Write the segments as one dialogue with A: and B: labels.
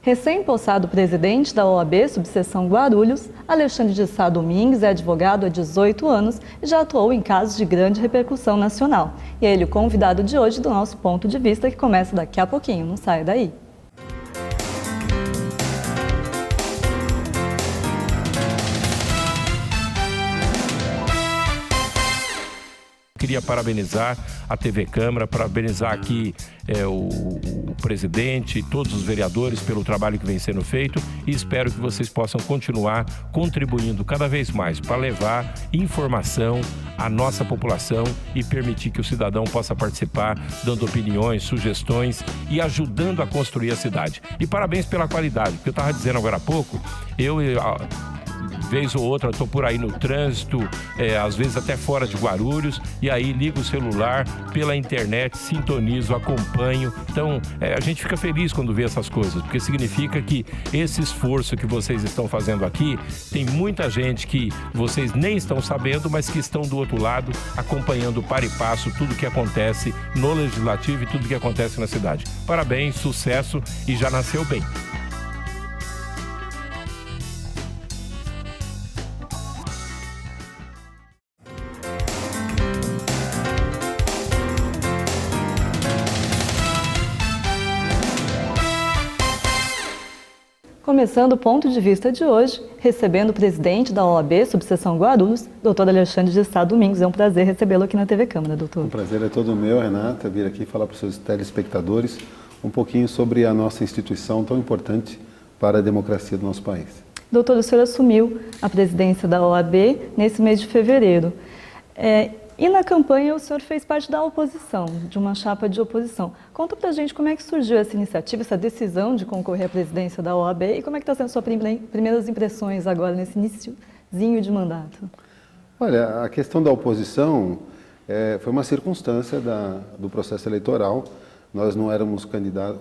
A: Recém-possado presidente da OAB, subseção Guarulhos, Alexandre de Sá Domingues é advogado há 18 anos e já atuou em casos de grande repercussão nacional. E é ele o convidado de hoje do nosso ponto de vista, que começa daqui a pouquinho. Não saia daí.
B: Queria parabenizar a TV Câmara, parabenizar aqui o presidente e todos os vereadores pelo trabalho que vem sendo feito e espero que vocês possam continuar contribuindo cada vez mais para levar informação à nossa população e permitir que o cidadão possa participar, dando opiniões, sugestões e ajudando a construir a cidade. E parabéns pela qualidade, porque eu estava dizendo agora há pouco, vez ou outra, estou por aí no trânsito, às vezes até fora de Guarulhos, e aí ligo o celular pela internet, sintonizo, acompanho. Então, a gente fica feliz quando vê essas coisas, porque significa que esse esforço que vocês estão fazendo aqui, tem muita gente que vocês nem estão sabendo, mas que estão do outro lado, acompanhando para e passo tudo que acontece no Legislativo e tudo que acontece na cidade. Parabéns, sucesso e já nasceu bem.
A: Começando o ponto de vista de hoje, recebendo o presidente da OAB, subseção Guarulhos, doutor Alexandre de Sá Domingues. É um prazer recebê-lo aqui na TV Câmara, doutor.
C: O prazer é todo meu, Renata, vir aqui falar para os seus telespectadores um pouquinho sobre a nossa instituição tão importante para a democracia do nosso país. Doutor,
A: o senhor assumiu a presidência da OAB nesse mês de fevereiro. E na campanha o senhor fez parte da oposição, de uma chapa de oposição. Conta pra gente como é que surgiu essa iniciativa, essa decisão de concorrer à presidência da OAB e como é que está sendo suas primeiras impressões agora nesse iniciozinho de mandato.
C: Olha, a questão da oposição foi uma circunstância do processo eleitoral. Nós não éramos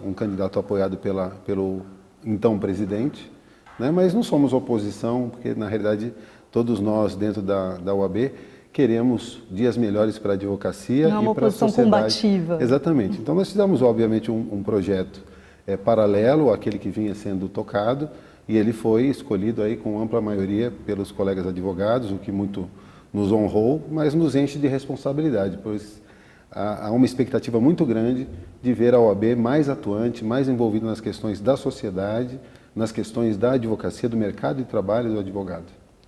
C: um candidato apoiado pelo então presidente, né? Mas não somos oposição, porque na realidade todos nós dentro da OAB queremos dias melhores para a advocacia e para a sociedade. Não é uma oposição combativa. Exatamente. Então nós fizemos, obviamente, um projeto paralelo àquele que vinha sendo tocado e ele foi escolhido aí com ampla maioria pelos colegas advogados, o que muito nos honrou, mas nos enche de responsabilidade, pois há uma expectativa muito grande de ver a OAB mais atuante, mais envolvida nas questões da sociedade, nas questões da advocacia, do mercado de trabalho do advogado.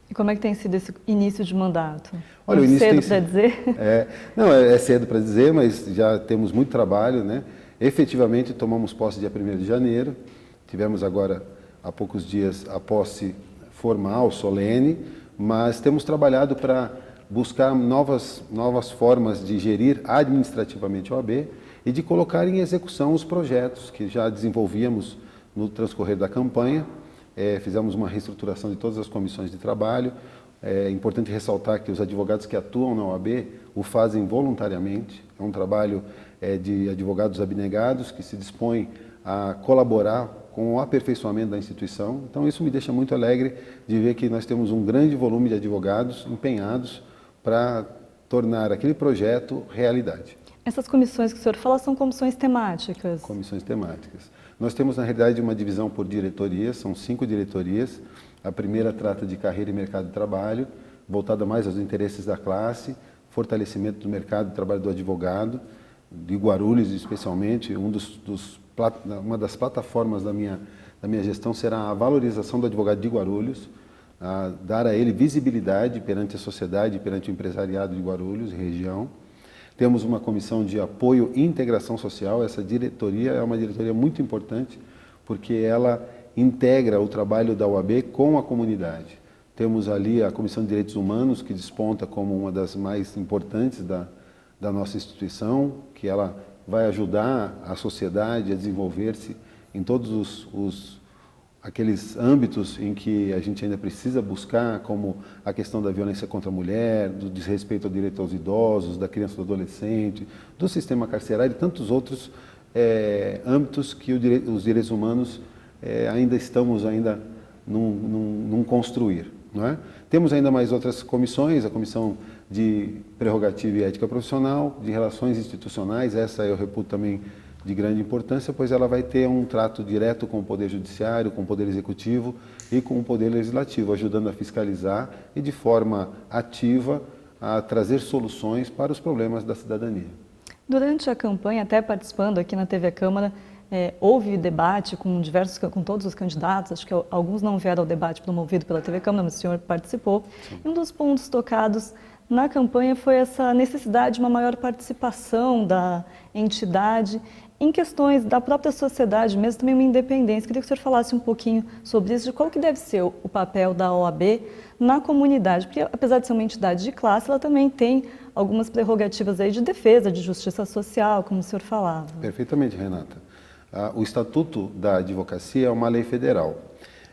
A: E como é que tem sido esse início de mandato?
C: Olha, o início
A: cedo para dizer?
C: Não, é cedo para dizer, mas já temos muito trabalho, né? Efetivamente, tomamos posse dia 1º de janeiro. Tivemos agora, há poucos dias, a posse formal, solene, mas temos trabalhado para buscar novas formas de gerir administrativamente a OAB e de colocar em execução os projetos que já desenvolvíamos no transcorrer da campanha. Fizemos uma reestruturação de todas as comissões de trabalho. É importante ressaltar que os advogados que atuam na OAB o fazem voluntariamente. É um trabalho de advogados abnegados que se dispõem a colaborar com o aperfeiçoamento da instituição. Então isso me deixa muito alegre de ver que nós temos um grande volume de advogados empenhados para tornar aquele projeto realidade.
A: Essas comissões que o senhor fala são comissões temáticas?
C: Comissões temáticas. Nós temos, na realidade, uma divisão por diretorias, são 5 diretorias. A primeira trata de carreira e mercado de trabalho, voltada mais aos interesses da classe, fortalecimento do mercado de trabalho do advogado, de Guarulhos especialmente. Uma das plataformas da minha gestão será a valorização do advogado de Guarulhos, dar a ele visibilidade perante a sociedade, perante o empresariado de Guarulhos e região. Temos uma comissão de apoio e integração social. Essa diretoria é uma diretoria muito importante, porque ela integra o trabalho da OAB com a comunidade. Temos ali a Comissão de Direitos Humanos, que desponta como uma das mais importantes da nossa instituição, que ela vai ajudar a sociedade a desenvolver-se em todos aqueles âmbitos em que a gente ainda precisa buscar, como a questão da violência contra a mulher, do desrespeito ao direito aos idosos, da criança e do adolescente, do sistema carcerário e tantos outros âmbitos que os direitos humanos ainda estamos num construir. Não é? Temos ainda mais outras comissões, a Comissão de Prerrogativa e Ética Profissional, de Relações Institucionais, essa eu reputo também de grande importância, pois ela vai ter um trato direto com o Poder Judiciário, com o Poder Executivo e com o Poder Legislativo, ajudando a fiscalizar e de forma ativa a trazer soluções para os problemas da cidadania.
A: Durante a campanha, até participando aqui na TV Câmara, houve debate com todos os candidatos, acho que alguns não vieram ao debate promovido pela TV Câmara, mas o senhor participou.
C: Sim.
A: E um dos pontos tocados na campanha foi essa necessidade de uma maior participação da entidade em questões da própria sociedade, mesmo também uma independência. Queria que o senhor falasse um pouquinho sobre isso, de qual que deve ser o papel da OAB na comunidade, porque apesar de ser uma entidade de classe, ela também tem algumas prerrogativas aí de defesa, de justiça social, como o senhor falava.
C: Perfeitamente, Renata. O Estatuto da Advocacia é uma lei federal.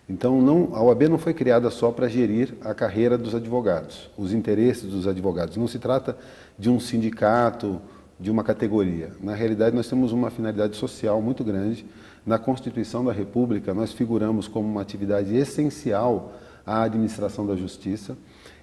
C: Então, a OAB não foi criada só para gerir a carreira dos advogados, os interesses dos advogados. Não se trata de um sindicato, de uma categoria. Na realidade, nós temos uma finalidade social muito grande. Na Constituição da República, nós figuramos como uma atividade essencial à administração da justiça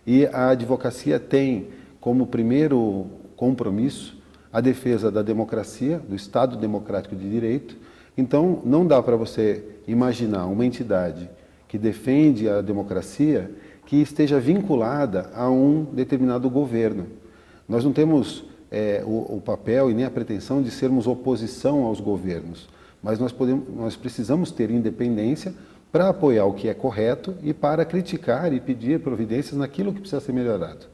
C: e a advocacia tem como primeiro compromisso a defesa da democracia, do Estado Democrático de Direito. Então, não dá para você imaginar uma entidade que defende a democracia que esteja vinculada a um determinado governo. Nós não temos o papel e nem a pretensão de sermos oposição aos governos, mas nós precisamos ter independência para apoiar o que é correto e para criticar e pedir providências naquilo que precisa ser melhorado.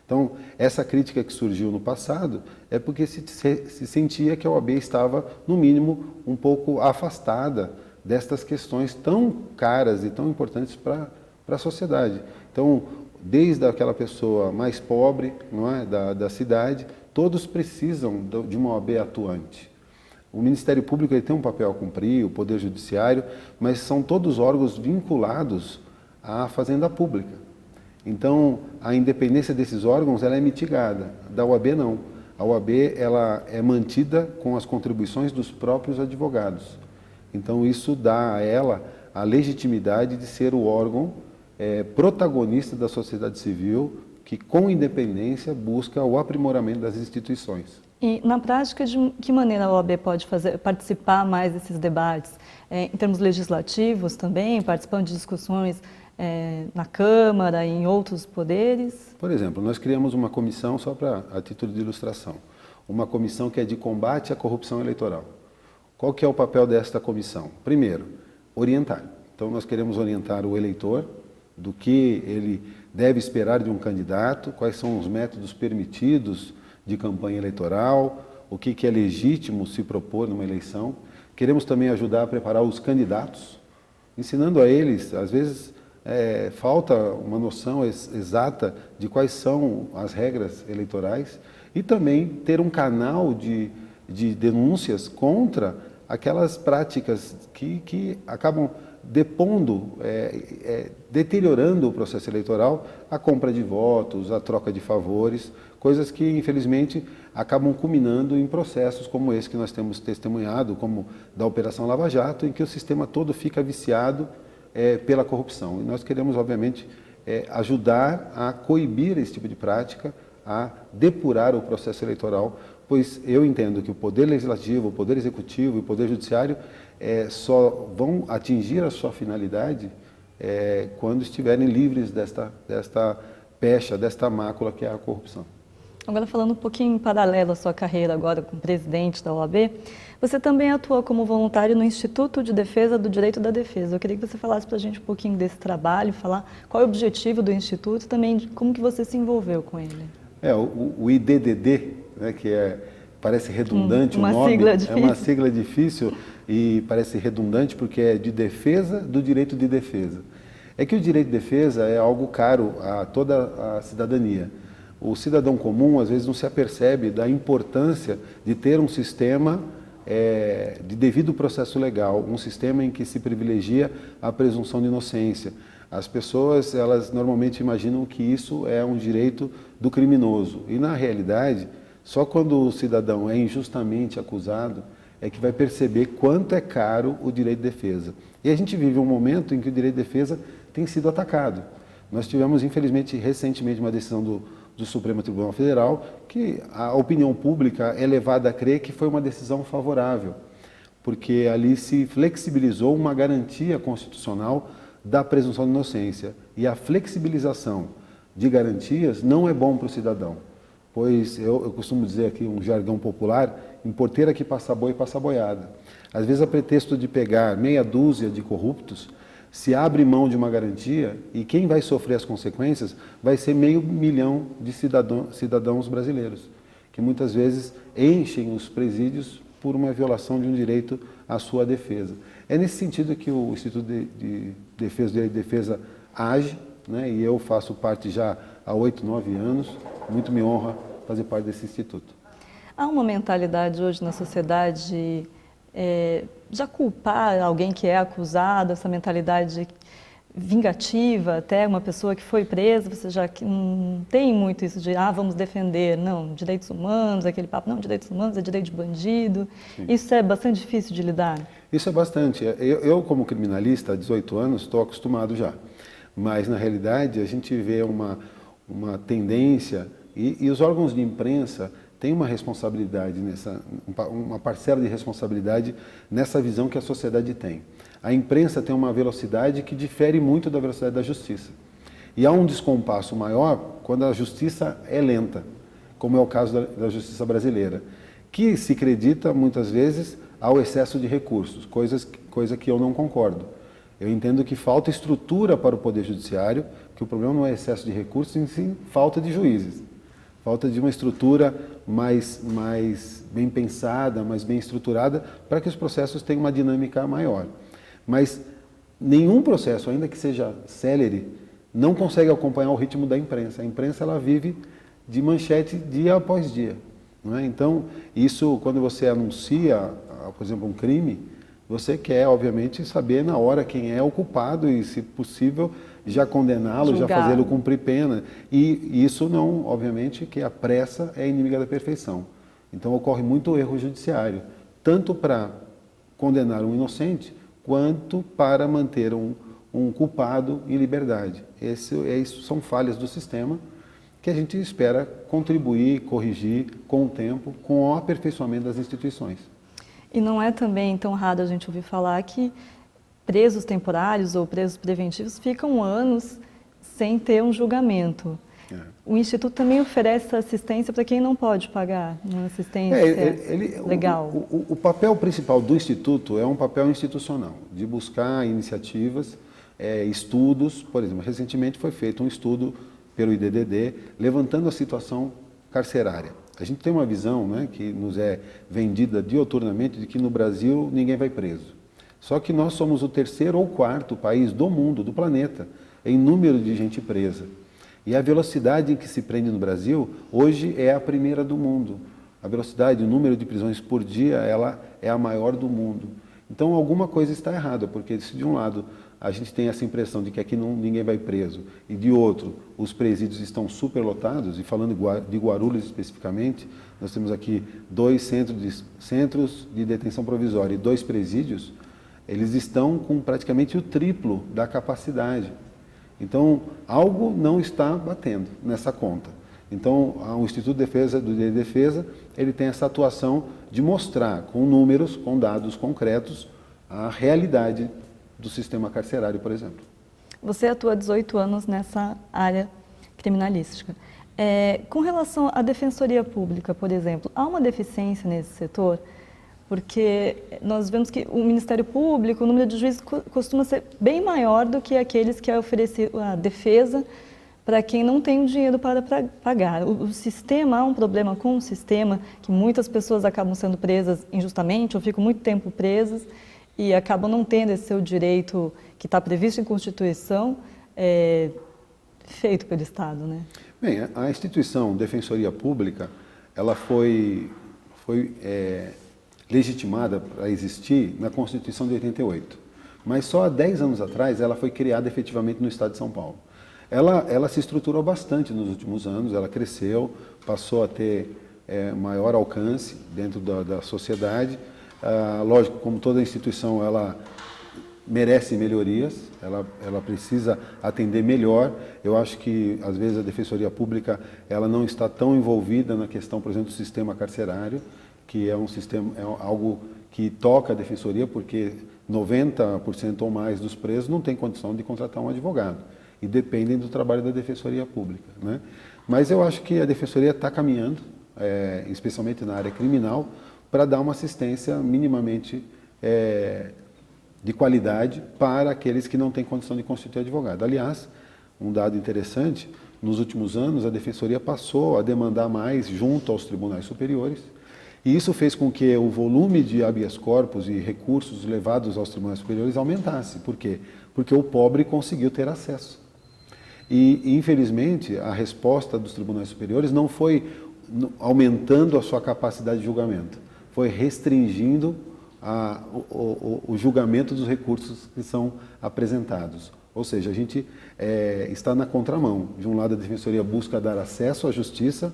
C: Então, essa crítica que surgiu no passado é porque se sentia que a OAB estava, no mínimo, um pouco afastada destas questões tão caras e tão importantes para a sociedade. Então, desde aquela pessoa mais pobre, não é, da cidade, todos precisam de uma OAB atuante. O Ministério Público ele tem um papel a cumprir, o Poder Judiciário, mas são todos órgãos vinculados à Fazenda Pública. Então, a independência desses órgãos ela é mitigada, da OAB não. A OAB ela é mantida com as contribuições dos próprios advogados. Então, isso dá a ela a legitimidade de ser o órgão protagonista da sociedade civil que, com independência, busca o aprimoramento das instituições.
A: E, na prática, de que maneira a OAB pode participar mais desses debates? Em termos legislativos também, participando de discussões na Câmara e em outros poderes?
C: Por exemplo, nós criamos uma comissão, só a título de ilustração, uma comissão que é de combate à corrupção eleitoral. Qual que é o papel desta comissão? Primeiro, orientar. Então, nós queremos orientar o eleitor do que ele deve esperar de um candidato, quais são os métodos permitidos de campanha eleitoral, o que é legítimo se propor numa eleição. Queremos também ajudar a preparar os candidatos, ensinando a eles, às vezes, falta uma noção exata de quais são as regras eleitorais e também ter um canal de denúncias contra aquelas práticas que acabam depondo, deteriorando o processo eleitoral, a compra de votos, a troca de favores, coisas que, infelizmente, acabam culminando em processos como esse que nós temos testemunhado, como da Operação Lava Jato, em que o sistema todo fica viciado pela corrupção. E nós queremos, obviamente, ajudar a coibir esse tipo de prática, a depurar o processo eleitoral, pois eu entendo que o Poder Legislativo, o Poder Executivo e o Poder Judiciário só vão atingir a sua finalidade quando estiverem livres desta pecha, desta mácula que é a corrupção.
A: Agora, falando um pouquinho em paralelo à sua carreira agora como presidente da OAB, você também atua como voluntário no Instituto de Defesa do Direito da Defesa. Eu queria que você falasse para a gente um pouquinho desse trabalho, falar qual é o objetivo do Instituto e também de como que você se envolveu com ele.
C: O IDDD, né, que parece redundante o nome, é uma sigla difícil e parece redundante porque é de defesa do direito de defesa. É que o direito de defesa é algo caro a toda a cidadania. O cidadão comum, às vezes, não se apercebe da importância de ter um sistema de devido processo legal, um sistema em que se privilegia a presunção de inocência. As pessoas, elas normalmente imaginam que isso é um direito do criminoso. E, na realidade, só quando o cidadão é injustamente acusado é que vai perceber quanto é caro o direito de defesa. E a gente vive um momento em que o direito de defesa tem sido atacado. Nós tivemos, infelizmente, recentemente uma decisão do Supremo Tribunal Federal que a opinião pública é levada a crer que foi uma decisão favorável. porque ali se flexibilizou uma garantia constitucional da presunção de inocência. E a flexibilização de garantias não é bom para o cidadão, pois eu costumo dizer aqui um jargão popular, em porteira que passa boi, passa boiada. Às vezes, a pretexto de pegar meia dúzia de corruptos, se abre mão de uma garantia e quem vai sofrer as consequências vai ser 500 mil de cidadãos brasileiros, que muitas vezes enchem os presídios por uma violação de um direito à sua defesa. É nesse sentido que o Instituto de Defesa do Direito de Defesa age, né? E eu faço parte já há 8, 9 anos, muito me honra fazer parte desse instituto.
A: Há uma mentalidade hoje na sociedade já culpar alguém que é acusado, essa mentalidade vingativa, até uma pessoa que foi presa, você já não tem muito isso de, vamos defender, não, direitos humanos, aquele papo, não, direitos humanos é direito de bandido. Sim. Isso é bastante difícil de lidar?
C: Isso é bastante. Eu como criminalista, há 18 anos, estou acostumado já. Mas, na realidade, a gente vê uma tendência, e os órgãos de imprensa têm uma responsabilidade, uma parcela de responsabilidade nessa visão que a sociedade tem. A imprensa tem uma velocidade que difere muito da velocidade da justiça. E há um descompasso maior quando a justiça é lenta, como é o caso da justiça brasileira, que se acredita, muitas vezes, ao excesso de recursos, coisa que eu não concordo. Eu entendo que falta estrutura para o Poder Judiciário, que o problema não é excesso de recursos, e sim falta de juízes. Falta de uma estrutura mais bem pensada, mais bem estruturada, para que os processos tenham uma dinâmica maior. Mas nenhum processo, ainda que seja célere, não consegue acompanhar o ritmo da imprensa. A imprensa ela vive de manchete dia após dia. Não é? Então, isso, quando você anuncia, por exemplo, um crime, você quer, obviamente, saber na hora quem é o culpado e, se possível, já condená-lo, já fazê-lo cumprir pena. E isso não, obviamente, que a pressa é inimiga da perfeição. Então, ocorre muito erro judiciário, tanto para condenar um inocente, quanto para manter um culpado em liberdade. Isso são falhas do sistema que a gente espera contribuir, corrigir com o tempo, com o aperfeiçoamento das instituições.
A: E não é também tão raro a gente ouvir falar que presos temporários ou presos preventivos ficam anos sem ter um julgamento. O Instituto também oferece assistência para quem não pode pagar, uma assistência legal.
C: O papel principal do Instituto é um papel institucional, de buscar iniciativas, estudos. Por exemplo, recentemente foi feito um estudo pelo IDDD, levantando a situação carcerária. A gente tem uma visão, né, que nos é vendida diuturnamente de que no Brasil ninguém vai preso. Só que nós somos o 3º ou 4º país do mundo, do planeta, em número de gente presa. E a velocidade em que se prende no Brasil, hoje é a primeira do mundo. A velocidade, o número de prisões por dia, ela é a maior do mundo. Então, alguma coisa está errada, porque se de um lado a gente tem essa impressão de que aqui ninguém vai preso, e de outro, os presídios estão superlotados, e falando de Guarulhos especificamente, nós temos aqui 2 centros de detenção provisória e 2 presídios, eles estão com praticamente o triplo da capacidade. Então, algo não está batendo nessa conta. Então, o Instituto de Defesa do Direito de Defesa, ele tem essa atuação de mostrar com números, com dados concretos, a realidade do sistema carcerário, por exemplo.
A: Você atua há 18 anos nessa área criminalística. Com relação à Defensoria Pública, por exemplo, há uma deficiência nesse setor? Porque nós vemos que o Ministério Público, o número de juízes costuma ser bem maior do que aqueles que oferecem a defesa para quem não tem o dinheiro para pagar. O sistema, há um problema com o sistema, que muitas pessoas acabam sendo presas injustamente ou ficam muito tempo presas e acabam não tendo esse seu direito que está previsto em Constituição, feito pelo Estado, né?
C: Bem, a instituição Defensoria Pública, ela foi legitimada para existir na Constituição de 88. Mas só há 10 anos atrás ela foi criada efetivamente no Estado de São Paulo. Ela se estruturou bastante nos últimos anos, ela cresceu, passou a ter maior alcance dentro da sociedade. Lógico, como toda instituição, ela merece melhorias, ela precisa atender melhor. Eu acho que, às vezes, a Defensoria Pública ela não está tão envolvida na questão, por exemplo, do sistema carcerário, que é um sistema, algo que toca a defensoria, porque 90% ou mais dos presos não têm condição de contratar um advogado e dependem do trabalho da defensoria pública, né? Mas eu acho que a defensoria está caminhando, especialmente na área criminal, para dar uma assistência minimamente de qualidade para aqueles que não têm condição de constituir advogado. Aliás, um dado interessante, nos últimos anos a defensoria passou a demandar mais junto aos tribunais superiores, e isso fez com que o volume de habeas corpus e recursos levados aos tribunais superiores aumentasse. Por quê? Porque o pobre conseguiu ter acesso. E, infelizmente, a resposta dos tribunais superiores não foi aumentando a sua capacidade de julgamento, foi restringindo o julgamento dos recursos que são apresentados. Ou seja, a gente está na contramão. De um lado, a defensoria busca dar acesso à justiça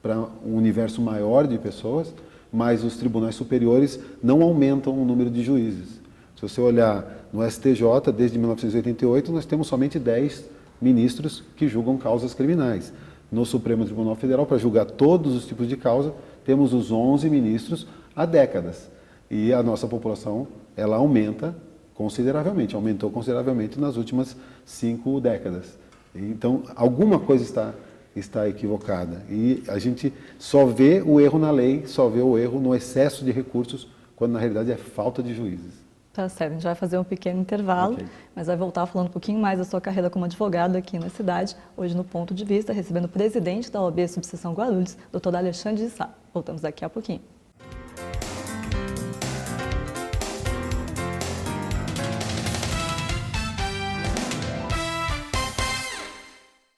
C: para um universo maior de pessoas, mas os tribunais superiores não aumentam o número de juízes. Se você olhar no STJ, desde 1988, nós temos somente 10 ministros que julgam causas criminais. No Supremo Tribunal Federal, para julgar todos os tipos de causa, temos os 11 ministros há décadas. E a nossa população, ela aumentou consideravelmente nas últimas 5 décadas. Então, alguma coisa está equivocada. E a gente só vê o erro na lei, só vê o erro no excesso de recursos, quando na realidade é falta de juízes.
A: Tá certo, a gente vai fazer um pequeno intervalo, mas vai voltar falando um pouquinho mais da sua carreira como advogado aqui na cidade, hoje no Ponto de Vista, recebendo o presidente da OAB Subseção Guarulhos, Dr. Alexandre de Sá. Voltamos daqui a pouquinho.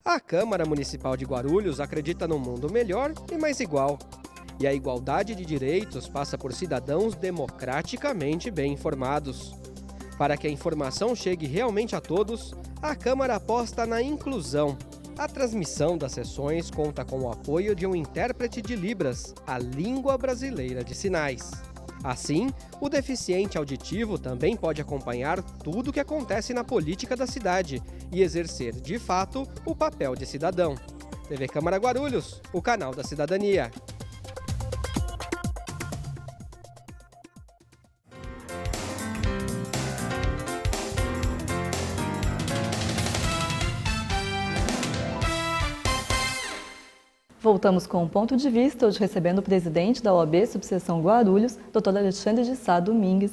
D: A Câmara Municipal de Guarulhos acredita num mundo melhor e mais igual. E a igualdade de direitos passa por cidadãos democraticamente bem informados. Para que a informação chegue realmente a todos, a Câmara aposta na inclusão. A transmissão das sessões conta com o apoio de um intérprete de Libras, a língua brasileira de sinais. Assim, o deficiente auditivo também pode acompanhar tudo o que acontece na política da cidade e exercer, de fato, o papel de cidadão. TV Câmara Guarulhos, o canal da cidadania.
A: Voltamos com um ponto de vista, hoje recebendo o presidente da OAB Subseção Guarulhos, Dr. Alexandre de Sá Domingues.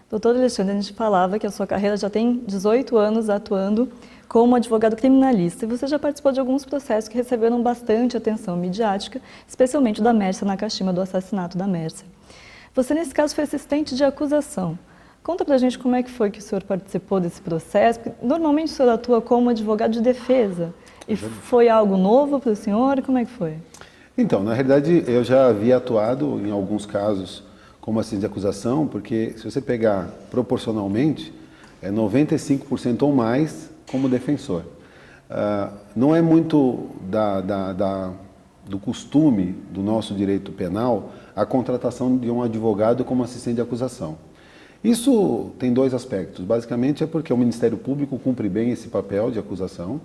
A: Doutor Alexandre, a gente falava que a sua carreira já tem 18 anos atuando como advogado criminalista e você já participou de alguns processos que receberam bastante atenção midiática, especialmente o da Mércia Nakashima, do assassinato da Mércia. Você, nesse caso, foi assistente de acusação. Conta pra gente como é que foi que o senhor participou desse processo, porque normalmente o senhor atua como advogado de defesa. E foi algo novo para o senhor? Como é que foi?
C: Então, na realidade, eu já havia atuado em alguns casos como assistente de acusação, porque se você pegar proporcionalmente, é 95% ou mais como defensor. Não é muito do costume do nosso direito penal a contratação de um advogado como assistente de acusação. Isso tem 2 aspectos. Basicamente é porque o Ministério Público cumpre bem esse papel de acusação,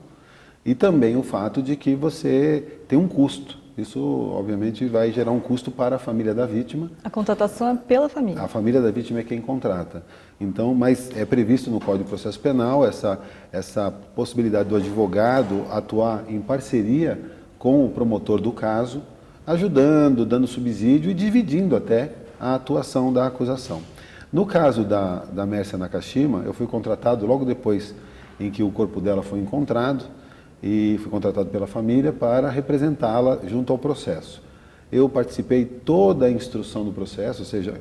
C: e também o fato de que você tem um custo. Isso, obviamente, vai gerar um custo para a família da vítima.
A: A contratação é pela família.
C: A família da vítima é quem contrata. Então, mas é previsto no Código de Processo Penal essa possibilidade do advogado atuar em parceria com o promotor do caso, ajudando, dando subsídio e dividindo até a atuação da acusação. No caso da Mércia Nakashima, eu fui contratado logo depois em que o corpo dela foi encontrado, e fui contratado pela família para representá-la junto ao processo. Eu participei toda a instrução do processo, ou seja,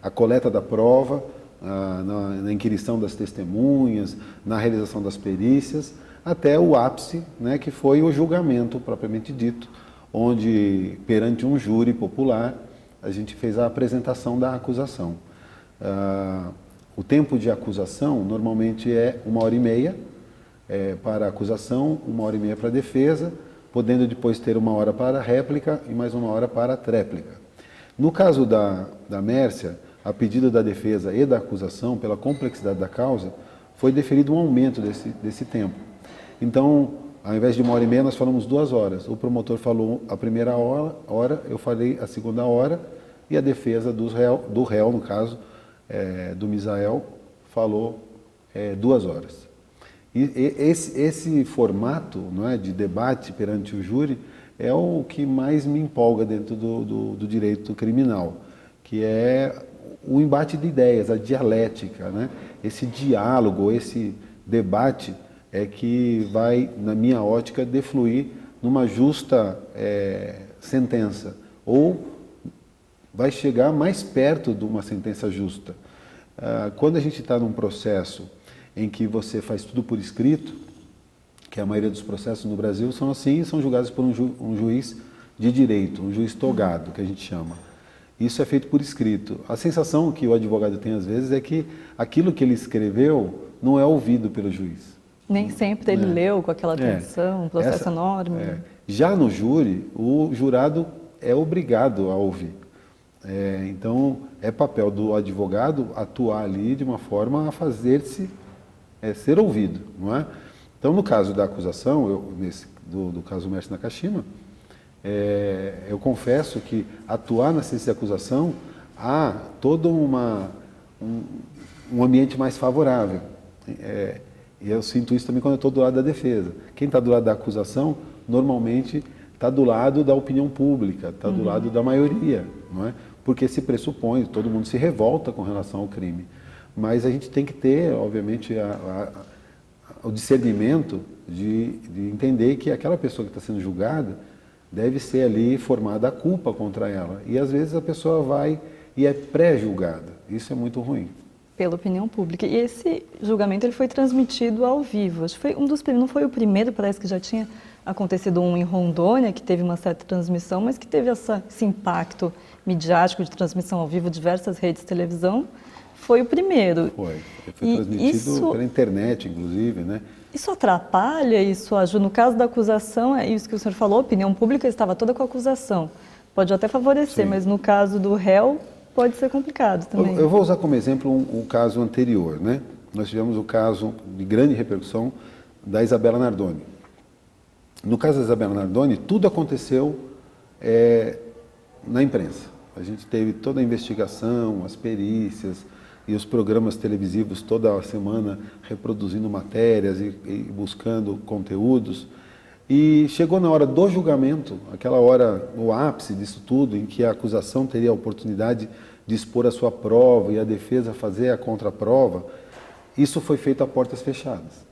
C: a coleta da prova, na inquirição das testemunhas, na realização das perícias, até o ápice, né, que foi o julgamento propriamente dito, onde, perante um júri popular, a gente fez a apresentação da acusação. O tempo de acusação normalmente é 1h30, para a acusação, 1h30 para a defesa, podendo depois ter 1 hora para a réplica e mais 1 hora para a tréplica. No caso da Mércia, a pedido da defesa e da acusação, pela complexidade da causa, foi deferido um aumento desse tempo. Então, ao invés de 1h30, nós falamos 2 horas. O promotor falou a primeira hora, eu falei a segunda hora, e a defesa do réu, no caso, do Misael, falou 2 horas. E esse formato, não é, de debate perante o júri é o que mais me empolga dentro do direito criminal, que é o embate de ideias, a dialética, né? Esse diálogo, esse debate é que vai, na minha ótica, defluir numa justa sentença, ou vai chegar mais perto de uma sentença justa. Quando a gente está num processo em que você faz tudo por escrito, que a maioria dos processos no Brasil são assim, são julgados por um juiz de direito, um juiz togado, que a gente chama. Isso é feito por escrito. A sensação que o advogado tem às vezes é que aquilo que ele escreveu não é ouvido pelo juiz.
A: Nem sempre ele leu com aquela atenção, um processo enorme.
C: Já no júri, o jurado é obrigado a ouvir. Então, é papel do advogado atuar ali de uma forma a fazer-se ser ouvido, não é? Então, no caso da acusação, do caso Mércio Nakashima, eu confesso que atuar na ciência de acusação há todo um ambiente mais favorável. E eu sinto isso também quando eu estou do lado da defesa. Quem está do lado da acusação, normalmente está do lado da opinião pública, está do lado da maioria, não é? Porque se pressupõe, todo mundo se revolta com relação ao crime. Mas a gente tem que ter, obviamente, o discernimento de entender que aquela pessoa que está sendo julgada deve ser ali formada a culpa contra ela. E às vezes a pessoa vai e é pré-julgada. Isso é muito ruim.
A: Pela opinião pública. E esse julgamento ele foi transmitido ao vivo. Acho que foi um dos primeiros, não foi o primeiro, parece que já tinha acontecido um em Rondônia, que teve uma certa transmissão, mas que teve esse impacto midiático de transmissão ao vivo, diversas redes de televisão. Foi o primeiro.
C: Foi transmitido pela internet, inclusive, né?
A: Isso atrapalha, isso ajuda? No caso da acusação, é isso que o senhor falou, a opinião pública estava toda com a acusação. Pode até favorecer, mas no caso do réu, pode ser complicado também.
C: Eu vou usar como exemplo um caso anterior, né? Nós tivemos o caso de grande repercussão da Isabela Nardoni. No caso da Isabela Nardoni, tudo aconteceu na imprensa. A gente teve toda a investigação, as perícias e os programas televisivos toda semana reproduzindo matérias e buscando conteúdos. E chegou na hora do julgamento, aquela hora, o ápice disso tudo, em que a acusação teria a oportunidade de expor a sua prova e a defesa fazer a contraprova, isso foi feito a portas fechadas.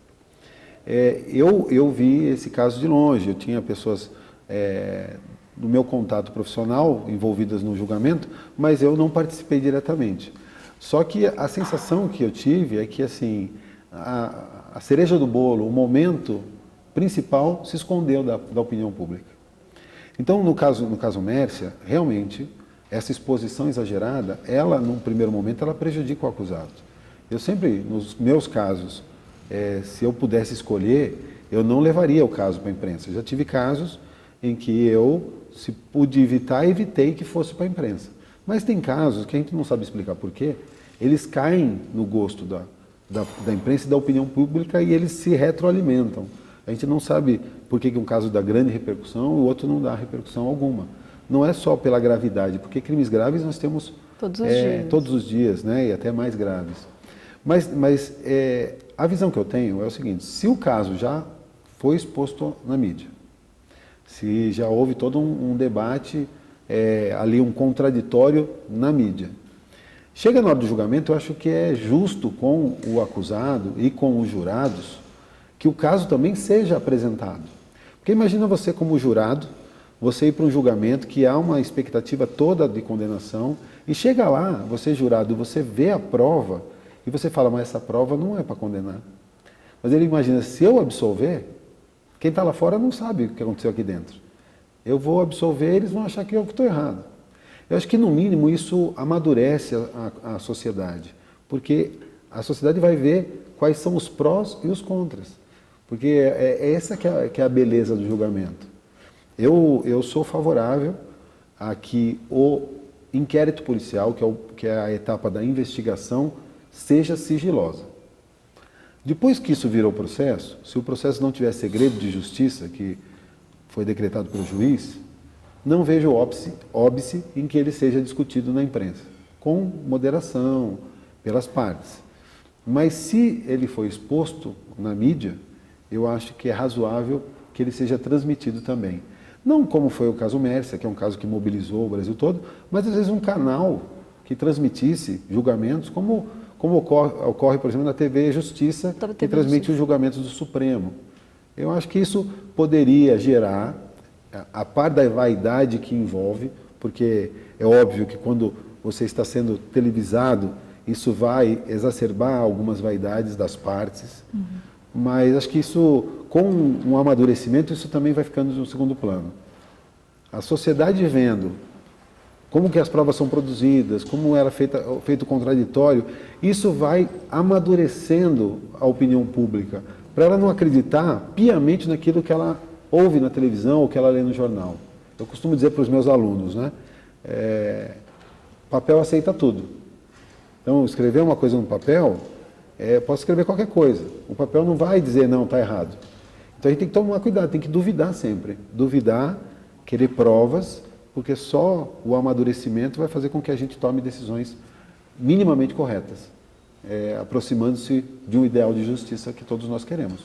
C: Eu vi esse caso de longe, eu tinha pessoas no meu contato profissional envolvidas no julgamento, mas eu não participei diretamente. Só que a sensação que eu tive é que assim, a cereja do bolo, o momento principal se escondeu da opinião pública. Então, no caso Mércia, realmente, essa exposição exagerada, ela, num primeiro momento, ela prejudica o acusado. Eu sempre, nos meus casos, se eu pudesse escolher, eu não levaria o caso para a imprensa. Eu já tive casos em que eu, se pude evitar, evitei que fosse para a imprensa. Mas tem casos que a gente não sabe explicar por quê, eles caem no gosto da imprensa e da opinião pública e eles se retroalimentam. A gente não sabe por que um caso dá grande repercussão e o outro não dá repercussão alguma. Não é só pela gravidade, porque crimes graves nós temos todos os dias, né? E até mais graves. Mas a visão que eu tenho é o seguinte, se o caso já foi exposto na mídia, se já houve todo um debate, ali um contraditório na mídia, chega na hora do julgamento, eu acho que é justo com o acusado e com os jurados que o caso também seja apresentado. Porque imagina você como jurado, você ir para um julgamento que há uma expectativa toda de condenação e chega lá, você jurado, você vê a prova e você fala, mas essa prova não é para condenar. Mas ele imagina, se eu absolver, quem está lá fora não sabe o que aconteceu aqui dentro. Eu vou absolver, eles vão achar que eu estou errado. Eu acho que, no mínimo, isso amadurece a sociedade, porque a sociedade vai ver quais são os prós e os contras, porque essa que é a beleza do julgamento. Eu sou favorável a que o inquérito policial, que é a etapa da investigação, seja sigilosa. Depois que isso virou processo, se o processo não tiver segredo de justiça, que foi decretado pelo juiz, não vejo óbice em que ele seja discutido na imprensa, com moderação, pelas partes. Mas se ele for exposto na mídia, eu acho que é razoável que ele seja transmitido também. Não como foi o caso Mércia, que é um caso que mobilizou o Brasil todo, mas às vezes um canal que transmitisse julgamentos, como ocorre, por exemplo, na TV Justiça, que transmite os julgamentos do Supremo. Eu acho que isso poderia gerar, a par da vaidade que envolve, porque é óbvio que quando você está sendo televisado, isso vai exacerbar algumas vaidades das partes, mas acho que isso, com um amadurecimento, isso também vai ficando no segundo plano. A sociedade vendo como que as provas são produzidas, como era feito o contraditório, isso vai amadurecendo a opinião pública, para ela não acreditar piamente naquilo que ela ouve na televisão ou que ela lê no jornal. Eu costumo dizer para os meus alunos, né? Papel aceita tudo. Então, escrever uma coisa no papel, posso escrever qualquer coisa. O papel não vai dizer, não, está errado. Então, a gente tem que tomar cuidado, tem que duvidar sempre. Duvidar, querer provas, porque só o amadurecimento vai fazer com que a gente tome decisões minimamente corretas, aproximando-se de um ideal de justiça que todos nós queremos.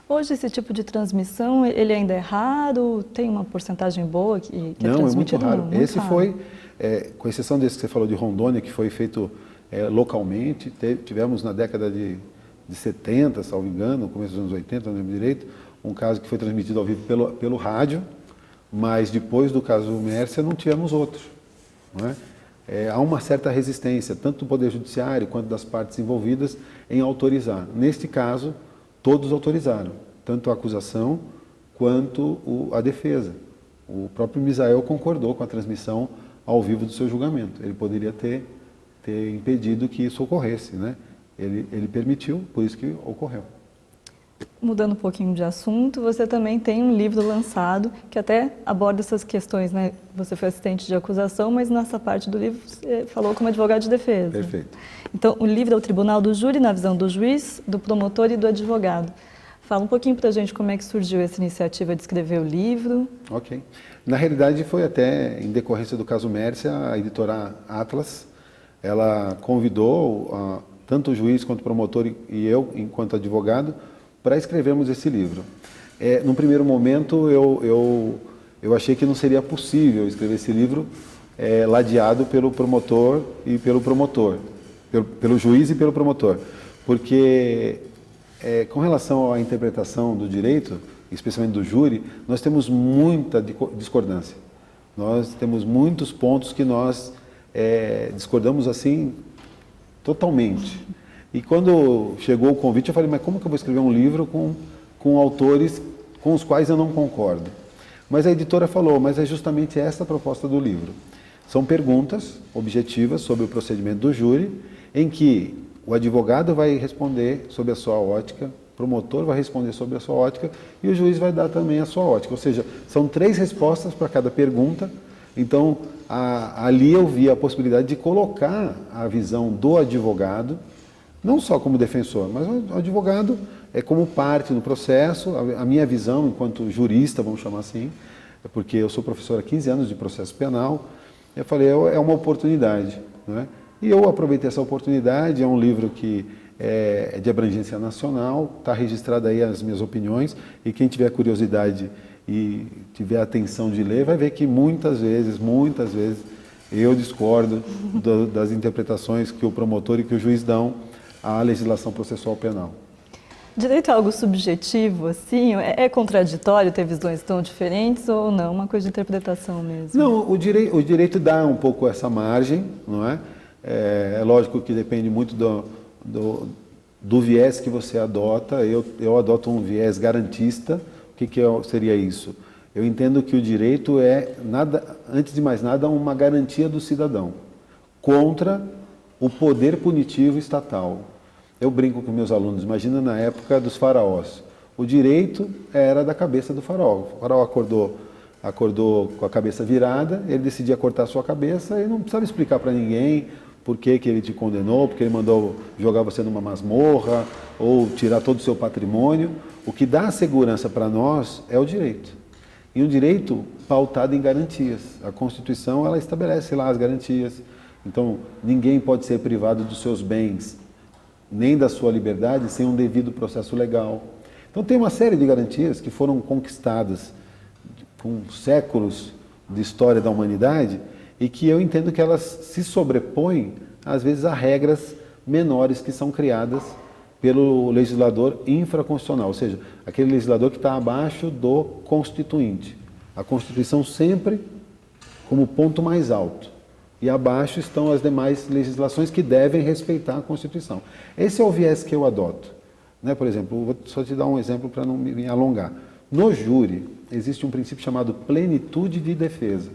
A: Hoje, esse tipo de transmissão, ele ainda é raro? Tem uma porcentagem boa que é
C: transmitida? Não, é muito raro.
A: Muito
C: esse
A: raro.
C: foi, com exceção desse que você falou de Rondônia, que foi feito localmente, tivemos na década de 70, salvo engano, no começo dos anos 80, não lembro direito, um caso que foi transmitido ao vivo pelo rádio, mas depois do caso Mércia não tivemos outros. Não é? Há uma certa resistência, tanto do Poder Judiciário quanto das partes envolvidas, em autorizar. Neste caso, todos autorizaram, tanto a acusação quanto a defesa. O próprio Misael concordou com a transmissão ao vivo do seu julgamento. Ele poderia ter impedido que isso ocorresse, né? Ele permitiu, por isso que ocorreu.
A: Mudando um pouquinho de assunto, você também tem um livro lançado que até aborda essas questões, né? Você foi assistente de acusação, mas nessa parte do livro você falou como advogado de defesa.
C: Perfeito.
A: Então, o livro é o Tribunal do Júri na visão do juiz, do promotor e do advogado. Fala um pouquinho para a gente como é que surgiu essa iniciativa de escrever o livro.
C: Ok. Na realidade, foi até em decorrência do caso Mércia, a editora Atlas, ela convidou tanto o juiz quanto o promotor e eu, enquanto advogado, para escrevermos esse livro. Num primeiro momento, eu achei que não seria possível escrever esse livro ladeado pelo promotor e pelo promotor, pelo juiz e pelo promotor, porque com relação à interpretação do direito, especialmente do júri, nós temos muita discordância. Nós temos muitos pontos que nós discordamos assim totalmente. E quando chegou o convite, eu falei, mas como que eu vou escrever um livro com autores com os quais eu não concordo? Mas a editora falou, mas é justamente essa a proposta do livro. São perguntas objetivas sobre o procedimento do júri, em que o advogado vai responder sobre a sua ótica, o promotor vai responder sobre a sua ótica e o juiz vai dar também a sua ótica. Ou seja, são 3 respostas para cada pergunta. Então, ali eu vi a possibilidade de colocar a visão do advogado, não só como defensor, mas o advogado como parte no processo, a minha visão enquanto jurista, vamos chamar assim, porque eu sou professor há 15 anos de processo penal, eu falei, é uma oportunidade, não é? E eu aproveitei essa oportunidade, é um livro que é de abrangência nacional, está registrado aí as minhas opiniões, e quem tiver curiosidade e tiver atenção de ler, vai ver que muitas vezes, eu discordo das interpretações que o promotor e que o juiz dão à legislação processual penal.
A: Direito é algo subjetivo, assim? É contraditório ter visões tão diferentes ou não? Uma coisa de interpretação mesmo?
C: Não, o direito dá um pouco essa margem, não é? É lógico que depende muito do viés que você adota. Eu adoto um viés garantista. O que seria isso? Eu entendo que o direito antes de mais nada, uma garantia do cidadão contra o poder punitivo estatal. Eu brinco com meus alunos, imagina na época dos faraós. O direito era da cabeça do faraó. O faraó acordou com a cabeça virada, ele decidia cortar a sua cabeça e não precisava explicar para ninguém por que ele te condenou, porque ele mandou jogar você numa masmorra ou tirar todo o seu patrimônio. O que dá segurança para nós é o direito. e um direito pautado em garantias. A Constituição, ela estabelece lá as garantias. Então, ninguém pode ser privado dos seus bens, nem da sua liberdade, sem um devido processo legal. Então, tem uma série de garantias que foram conquistadas com séculos de história da humanidade e que eu entendo que elas se sobrepõem, às vezes, a regras menores que são criadas pelo legislador infraconstitucional, ou seja, aquele legislador que está abaixo do constituinte. A Constituição sempre como ponto mais alto. E abaixo estão as demais legislações que devem respeitar a Constituição. Esse é o viés que eu adoto. Né? Por exemplo, vou só te dar um exemplo para não me alongar. No júri, existe um princípio chamado plenitude de defesa.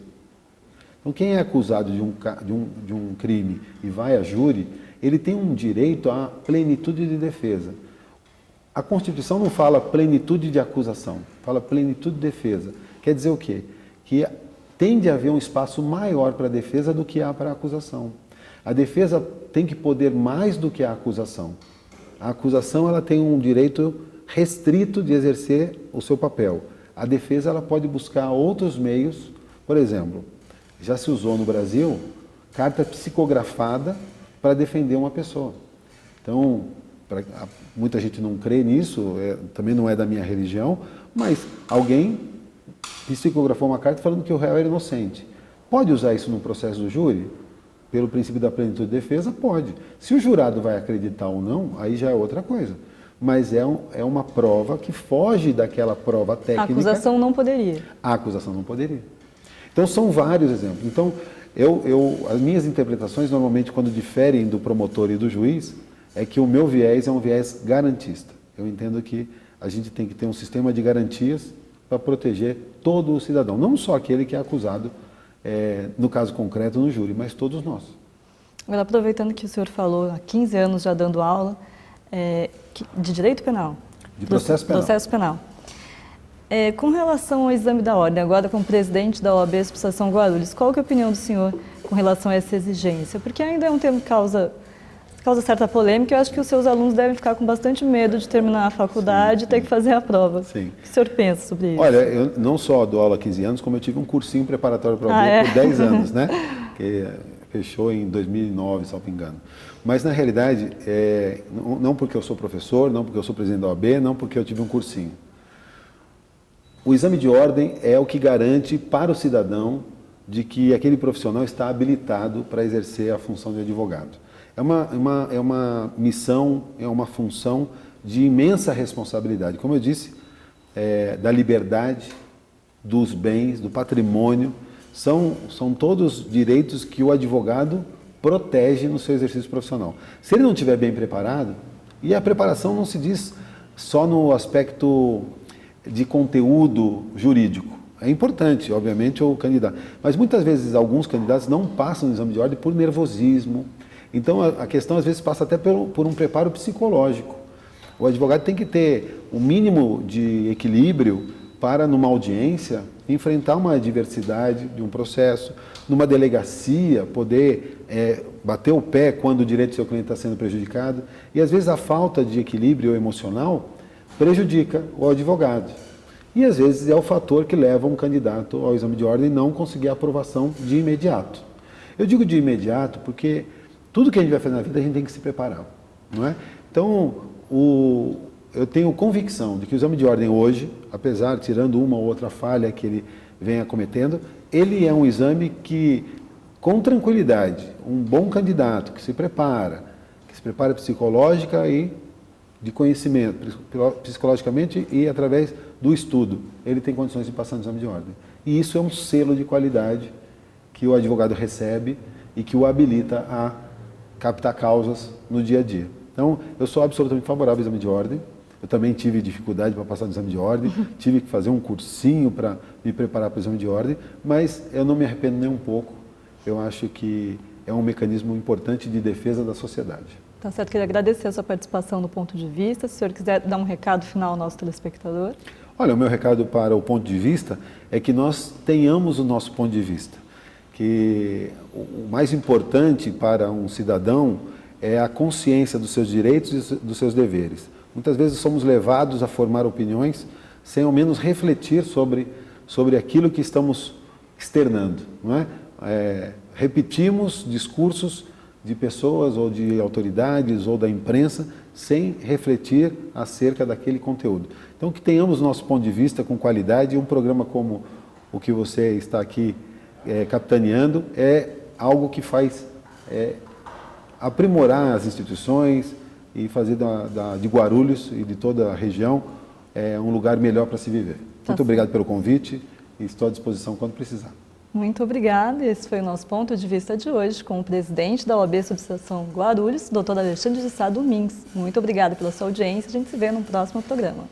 C: Então, quem é acusado de um crime e vai a júri, ele tem um direito à plenitude de defesa. A Constituição não fala plenitude de acusação, fala plenitude de defesa. Quer dizer o quê? Que tende a haver um espaço maior para a defesa do que há para a acusação. A defesa tem que poder mais do que a acusação. A acusação ela tem um direito restrito de exercer o seu papel. A defesa ela pode buscar outros meios, por exemplo, já se usou no Brasil carta psicografada para defender uma pessoa. Então, muita gente não crê nisso, também não é da minha religião, mas alguém psicografou uma carta falando que o réu era inocente. Pode usar isso no processo do júri? Pelo princípio da plenitude de defesa, pode. Se o jurado vai acreditar ou não, aí já é outra coisa. Mas é uma prova que foge daquela prova técnica.
A: A acusação não poderia.
C: A acusação não poderia. Então, são vários exemplos. Então, as minhas interpretações, normalmente, quando diferem do promotor e do juiz, é que o meu viés é um viés garantista. Eu entendo que a gente tem que ter um sistema de garantias para proteger todo o cidadão, não só aquele que é acusado, no caso concreto, no júri, mas todos nós.
A: Agora, aproveitando que o senhor falou, há 15 anos já dando aula, de direito penal.
C: De processo penal.
A: Processo penal. Com relação ao exame da ordem, agora como presidente da OAB Associação Guarulhos, qual que é a opinião do senhor com relação a essa exigência? Porque ainda é um tema que causa certa polêmica, eu acho que os seus alunos devem ficar com bastante medo de terminar a faculdade e ter que fazer a prova.
C: Sim.
A: O que o senhor pensa sobre isso?
C: Olha, eu não só dou aula há 15 anos, como eu tive um cursinho preparatório para a OAB por 10 anos, né? Que fechou em 2009, se não me engano. Mas, na realidade, não porque eu sou professor, não porque eu sou presidente da OAB, não porque eu tive um cursinho. O exame de ordem é o que garante para o cidadão de que aquele profissional está habilitado para exercer a função de advogado. É uma missão, é uma função de imensa responsabilidade. Como eu disse, da liberdade, dos bens, do patrimônio, são todos direitos que o advogado protege no seu exercício profissional. Se ele não estiver bem preparado, e a preparação não se diz só no aspecto de conteúdo jurídico. É importante, obviamente, o candidato. Mas muitas vezes alguns candidatos não passam no exame de ordem por nervosismo. Então a questão às vezes passa até por um preparo psicológico. O advogado tem que ter um mínimo de equilíbrio para, numa audiência, enfrentar uma adversidade de um processo, numa delegacia, poder bater o pé quando o direito do seu cliente está sendo prejudicado. E às vezes a falta de equilíbrio emocional prejudica o advogado. E às vezes é o fator que leva um candidato ao exame de ordem não conseguir a aprovação de imediato. Eu digo de imediato porque tudo que a gente vai fazer na vida a gente tem que se preparar, não é? Então, eu tenho convicção de que o exame de ordem hoje, apesar, tirando uma ou outra falha que ele venha cometendo, ele é um exame que, com tranquilidade, um bom candidato que se prepara psicológica e de conhecimento, psicologicamente e através do estudo, ele tem condições de passar no exame de ordem. E isso é um selo de qualidade que o advogado recebe e que o habilita a captar causas no dia a dia. Então, eu sou absolutamente favorável ao exame de ordem. Eu também tive dificuldade para passar no exame de ordem, tive que fazer um cursinho para me preparar para o exame de ordem, mas eu não me arrependo nem um pouco. Eu acho que é um mecanismo importante de defesa da sociedade.
A: Tá certo, queria agradecer a sua participação no Ponto de Vista. Se o senhor quiser dar um recado final ao nosso telespectador. Olha,
C: o meu recado para o Ponto de Vista é que nós tenhamos o nosso ponto de vista. Que o mais importante para um cidadão é a consciência dos seus direitos e dos seus deveres. Muitas vezes somos levados a formar opiniões sem ao menos refletir sobre sobre aquilo que estamos externando, não é? Repetimos discursos de pessoas ou de autoridades ou da imprensa sem refletir acerca daquele conteúdo. Então, que tenhamos nosso ponto de vista com qualidade, e um programa como o que você está aqui capitaneando é algo que faz aprimorar as instituições e fazer de Guarulhos e de toda a região um lugar melhor para se viver. Muito obrigado pelo convite e estou à disposição quando precisar.
A: Muito obrigada. Esse foi o nosso ponto de vista de hoje com o presidente da OAB Subseção Guarulhos, Dr. Alexandre de Sá Domingues. Muito obrigada pela sua audiência. A gente se vê no próximo programa.